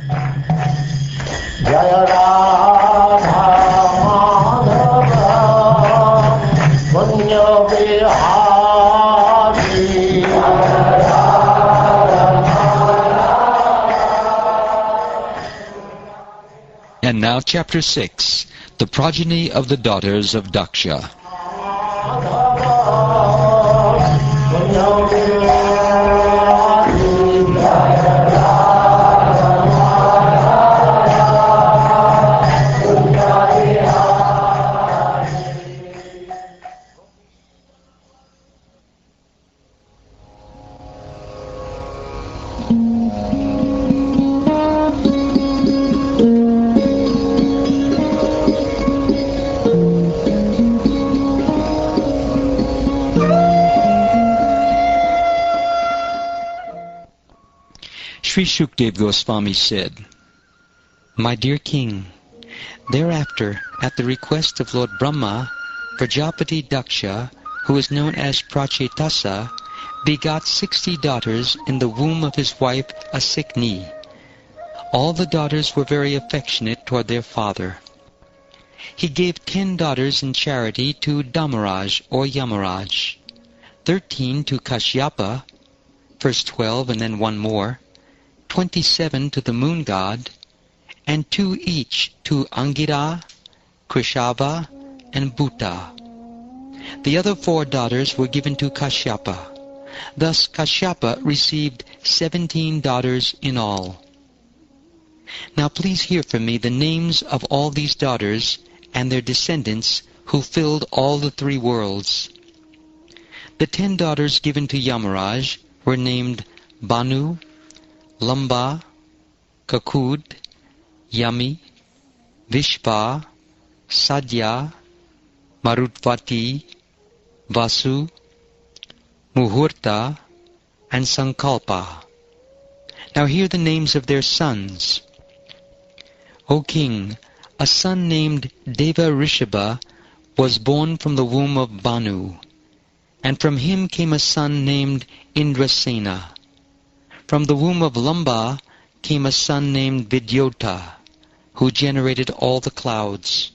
Jaya Radha Madhava Punya Vihari. And now chapter 6, the progeny of the daughters of Daksha. Sri Shukdev Goswami said, "My dear king, thereafter, at the request of Lord Brahma, Prajapati Daksha, who is known as Prachetasa, begot 60 daughters in the womb of his wife Asikni. All the daughters were very affectionate toward their father. He gave 10 daughters in charity to Dharmaraj or Yamaraj, 13 to Kasyapa, first 12 and then 1 more, 27 to the moon god, and 2 each to Angira, Krishava, and Bhuta. The other 4 daughters were given to Kasyapa. Thus Kasyapa received 17 daughters in all. Now please hear from me the names of all these daughters and their descendants who filled all the 3 worlds. The 10 daughters given to Yamaraj were named Banu, Lamba, Kakud, Yami, Vishpa, Sadhya, Marudvati, Vasu, Muhurta, and Sankalpa. Now hear the names of their sons. O king, a son named Deva Rishabha was born from the womb of Banu, and from him came a son named Indrasena. From the womb of Lamba came a son named Vidyota, who generated all the clouds.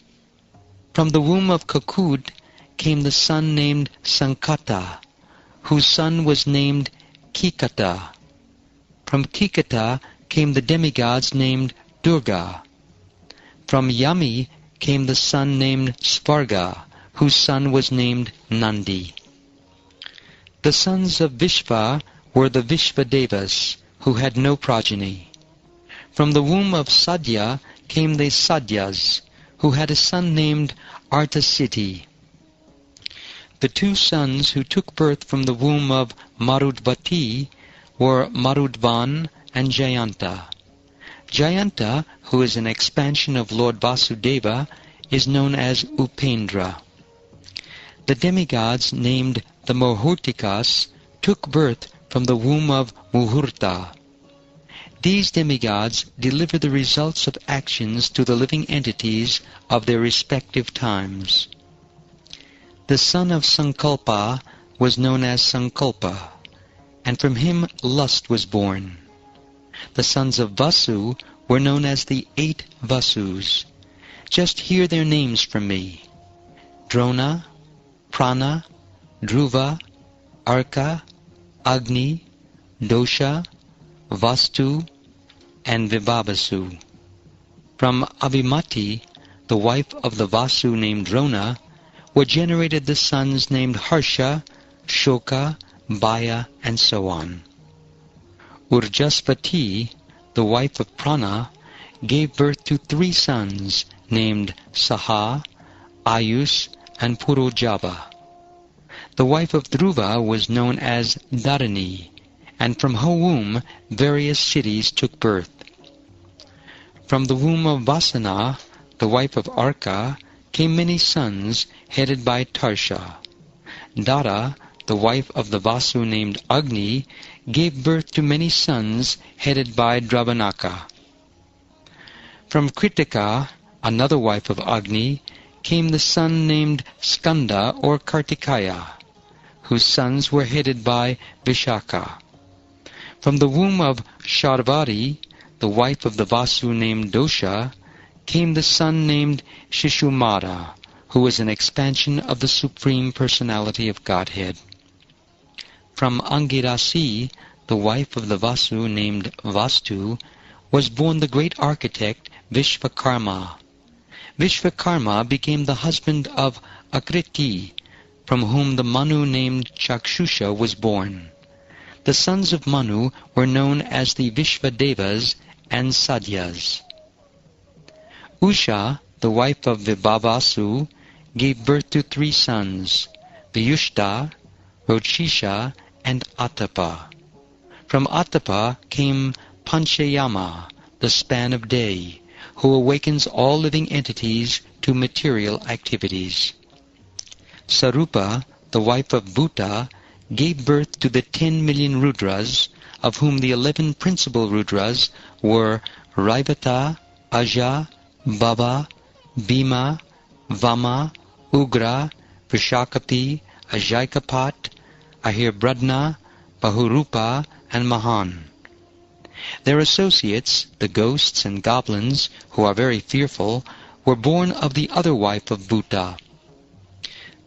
From the womb of Kakud came the son named Sankata, whose son was named Kikata. From Kikata came the demigods named Durga. From Yami came the son named Svarga, whose son was named Nandi. The sons of Vishva were the Vishvadevas, who had no progeny. From the womb of Sadhya came the Sadhyas, who had a son named Artasiti. The 2 sons who took birth from the womb of Marudvati were Marudvan and Jayanta. Jayanta, who is an expansion of Lord Vasudeva, is known as Upendra. The demigods named the Muhurtikas took birth from the womb of Muhurta. These demigods deliver the results of actions to the living entities of their respective times. The son of Sankalpa was known as Sankalpa, and from him lust was born. The sons of Vasu were known as the 8 Vasus. Just hear their names from me: Drona, Prana, Dhruva, Arka, Agni, Dosha, Vastu, and Vibhavasu. From Abhimati, the wife of the Vasu named Drona, were generated the sons named Harsha, Shoka, Baya, and so on. Urjaspati, the wife of Prana, gave birth to 3 sons named Saha, Ayus, and Purojava. The wife of Dhruva was known as Dharani, and from her womb various cities took birth. From the womb of Vasana, the wife of Arka, came many sons headed by Tarsha. Dara, the wife of the Vasu named Agni, gave birth to many sons headed by Drabanaka. From Kritika, another wife of Agni, came the son named Skanda or Kartikaya, whose sons were headed by Vishaka. From the womb of Sharvari, the wife of the Vasu named Dosha, came the son named Shishumara, who was an expansion of the Supreme Personality of Godhead. From Angirasi, the wife of the Vasu named Vastu, was born the great architect Vishvakarma. Vishvakarma became the husband of Akriti, from whom the Manu named Chakshusha was born. The sons of Manu were known as the Vishvadevas and Sadyas. Usha, the wife of Vibhavasu, gave birth to 3 sons, Vyushta, Rochisha, and Atapa. From Atapa came Panchayama, the span of day, who awakens all living entities to material activities. Sarupa, the wife of Bhuta, gave birth to the 10 million Rudras, of whom the 11 principal Rudras were Raivata, Aja, Baba, Bhima, Vama, Ugra, Vrishakapi, Ajaikapat, Ahirbradna, Bahurupa, and Mahan. Their associates, the ghosts and goblins, who are very fearful, were born of the other wife of Bhuta.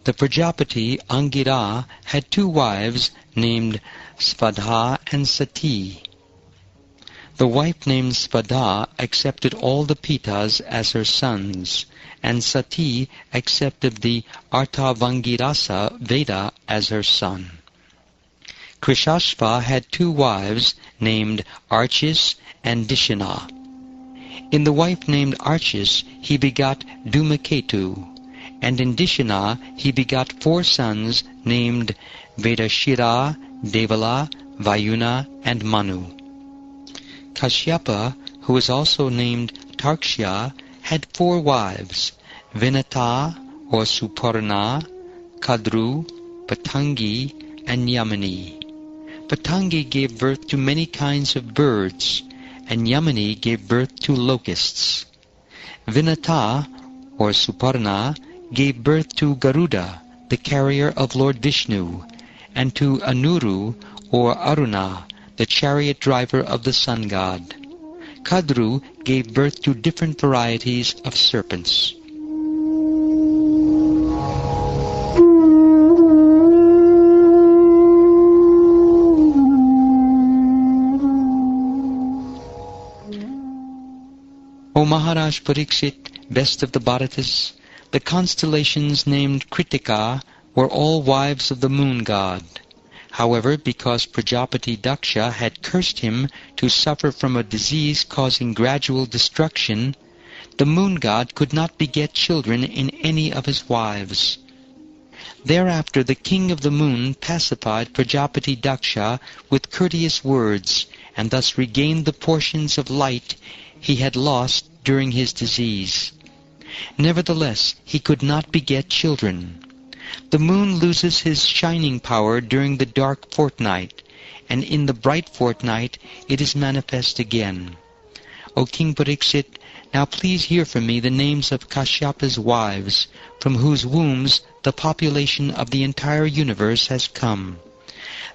The Prajapati Angira had 2 wives named Svadha and Sati. The wife named Svadha accepted all the Pitas as her sons, and Sati accepted the Arthavangirasa Veda as her son. Krishashva had 2 wives named Archis and Dishana. In the wife named Archis he begot Dhumaketu, and in Dishana he begot 4 sons named Vedashira, Devala, Vayuna, and Manu. Kasyapa, who was also named Tarkshya, had 4 wives, Vinata or Suparna, Kadru, Patangi, and Yamani. Patangi gave birth to many kinds of birds, and Yamani gave birth to locusts. Vinata, or Suparna, gave birth to Garuda, the carrier of Lord Vishnu, and to Anuru, or Aruna, the chariot driver of the sun god. Kadru gave birth to different varieties of serpents. O Maharaj Pariksit, best of the Bharatas, the constellations named Kritika were all wives of the moon god. However, because Prajapati Daksha had cursed him to suffer from a disease causing gradual destruction, the moon god could not beget children in any of his wives. Thereafter the king of the moon pacified Prajapati Daksha with courteous words, and thus regained the portions of light he had lost during his disease. Nevertheless, he could not beget children. The moon loses his shining power during the dark fortnight, and in the bright fortnight it is manifest again. O King Pariksit, now please hear from me the names of Kasyapa's wives, from whose wombs the population of the entire universe has come.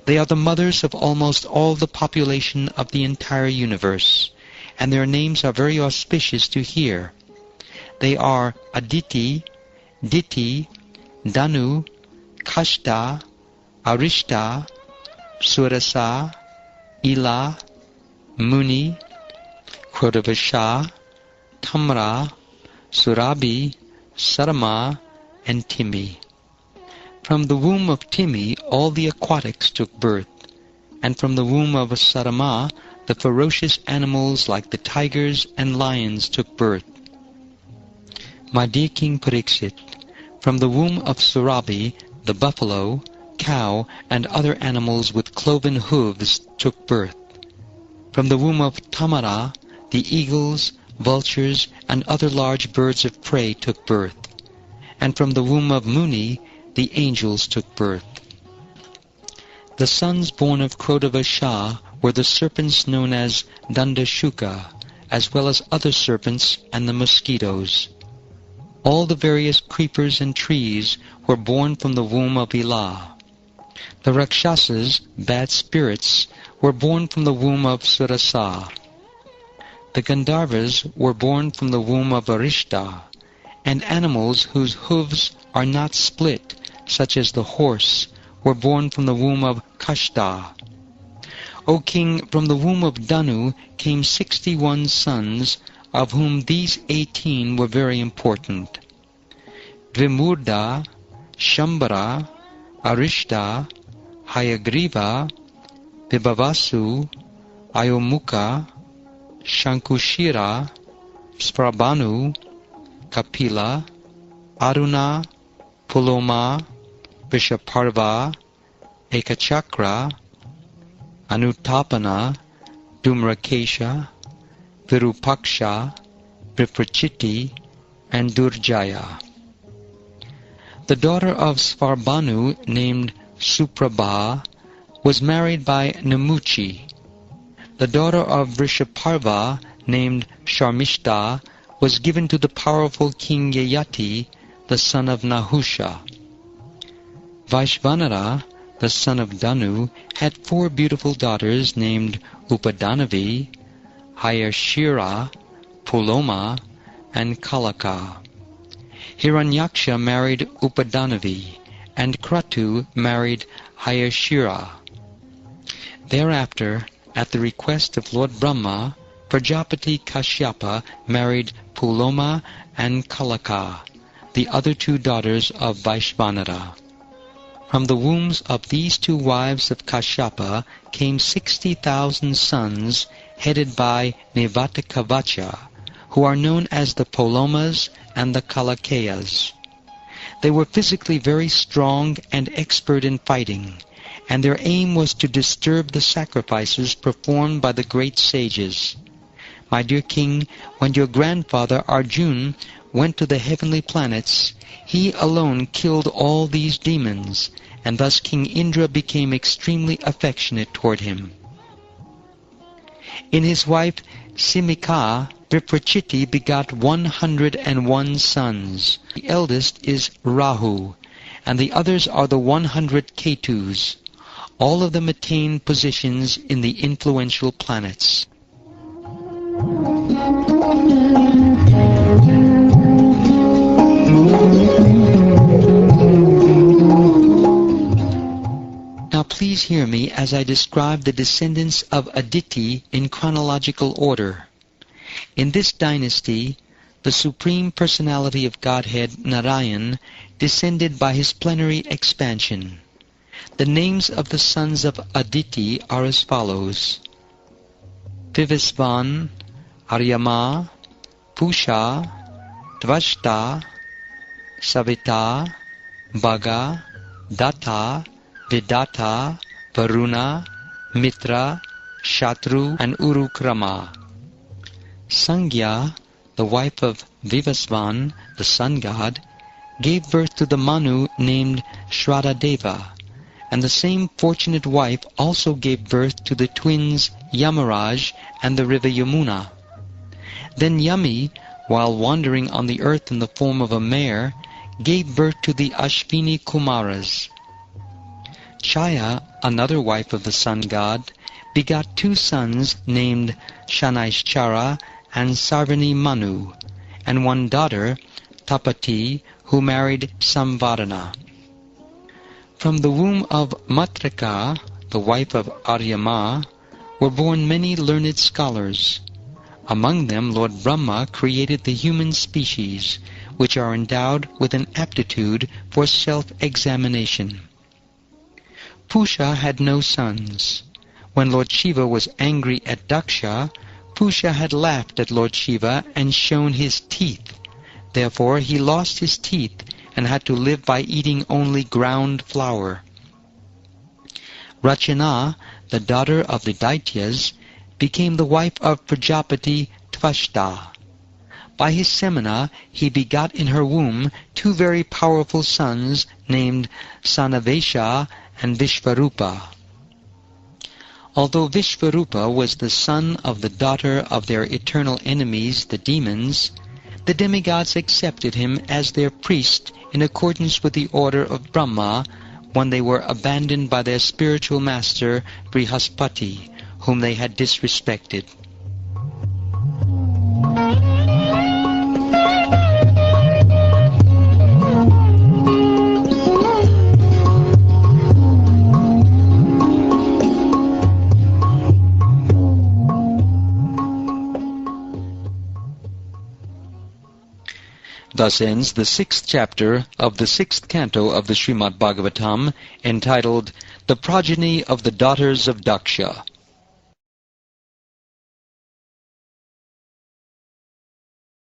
They are the mothers of almost all the population of the entire universe, and their names are very auspicious to hear. They are Aditi, Diti, Danu, Kashta, Arishta, Surasa, Ila, Muni, Krodavasha, Tamra, Surabi, Sarama, and Timi. From the womb of Timi all the aquatics took birth, and from the womb of Sarama the ferocious animals like the tigers and lions took birth. My dear King Pariksit, from the womb of Surabi the buffalo, cow, and other animals with cloven hooves took birth. From the womb of Tamara the eagles, vultures, and other large birds of prey took birth. And from the womb of Muni the angels took birth. The sons born of Krodavasha were the serpents known as Dandashuka, as well as other serpents and the mosquitoes. All the various creepers and trees were born from the womb of Ila. The Rakshasas, bad spirits, were born from the womb of Surasa. The Gandharvas were born from the womb of Arishta, and animals whose hooves are not split, such as the horse, were born from the womb of Kashta. O king, from the womb of Danu came 61 sons, of whom these 18 were very important: Vimurda, Shambhara, Arishta, Hayagriva, Vibhavasu, Ayomukha, Shankushira, Sprabhanu, Kapila, Aruna, Puloma, Vishaparva, Ekachakra, Anutapana, Dhumrakesha, Virupaksha, Viprachiti, and Durjaya. The daughter of Svarbhanu, named Suprabha, was married by Namuchi. The daughter of Vrishaparva, named Sharmishta, was given to the powerful king Yayati, the son of Nahusha. Vaishvanara, the son of Danu, had 4 beautiful daughters named Upadanavi, Hayashira, Puloma, and Kalaka. Hiranyaksha married Upadanavi, and Kratu married Hayashira. Thereafter, at the request of Lord Brahma, Prajapati Kasyapa married Puloma and Kalaka, the other 2 daughters of Vaishvanara. From the wombs of these 2 wives of Kasyapa came 60,000 sons, headed by Nivatakavacha, who are known as the Polomas and the Kalakeyas. They were physically very strong and expert in fighting, and their aim was to disturb the sacrifices performed by the great sages. My dear king, when your grandfather Arjun went to the heavenly planets, he alone killed all these demons, and thus King Indra became extremely affectionate toward him. In his wife Simika, Viprachiti begot 101 sons. The eldest is Rahu, and the others are the 100 Ketus. All of them attain positions in the influential planets. Now please hear me as I describe the descendants of Aditi in chronological order. In this dynasty, the Supreme Personality of Godhead, Narayan, descended by his plenary expansion. The names of the sons of Aditi are as follows: Vivasvan, Aryama, Pusha, Tvashta, Savita, Bhaga, Datta, Vidata, Varuna, Mitra, Shatru, and Urukrama. Sangya, the wife of Vivasvan, the sun god, gave birth to the Manu named Shradadeva, and the same fortunate wife also gave birth to the twins Yamaraj and the river Yamuna. Then Yami, while wandering on the earth in the form of a mare, gave birth to the Ashvini Kumaras. Chaya, another wife of the sun god, begot 2 sons named Shanaishchara and Sarvani Manu, and 1 daughter, Tapati, who married Samvadana. From the womb of Matrika, the wife of Aryama, were born many learned scholars. Among them Lord Brahma created the human species, which are endowed with an aptitude for self-examination. Pusha had no sons. When Lord Shiva was angry at Daksha, Pusha had laughed at Lord Shiva and shown his teeth. Therefore he lost his teeth and had to live by eating only ground flour. Rachana, the daughter of the Daityas, became the wife of Prajapati Tvashta. By his semina he begot in her womb 2 very powerful sons named Sanavesha and Vishvarupa. Although Vishvarupa was the son of the daughter of their eternal enemies, the demons, the demigods accepted him as their priest in accordance with the order of Brahma when they were abandoned by their spiritual master Brihaspati, whom they had disrespected. Thus ends the 6th chapter of the 6th canto of the Srimad Bhagavatam, entitled The Progeny of the Daughters of Daksha.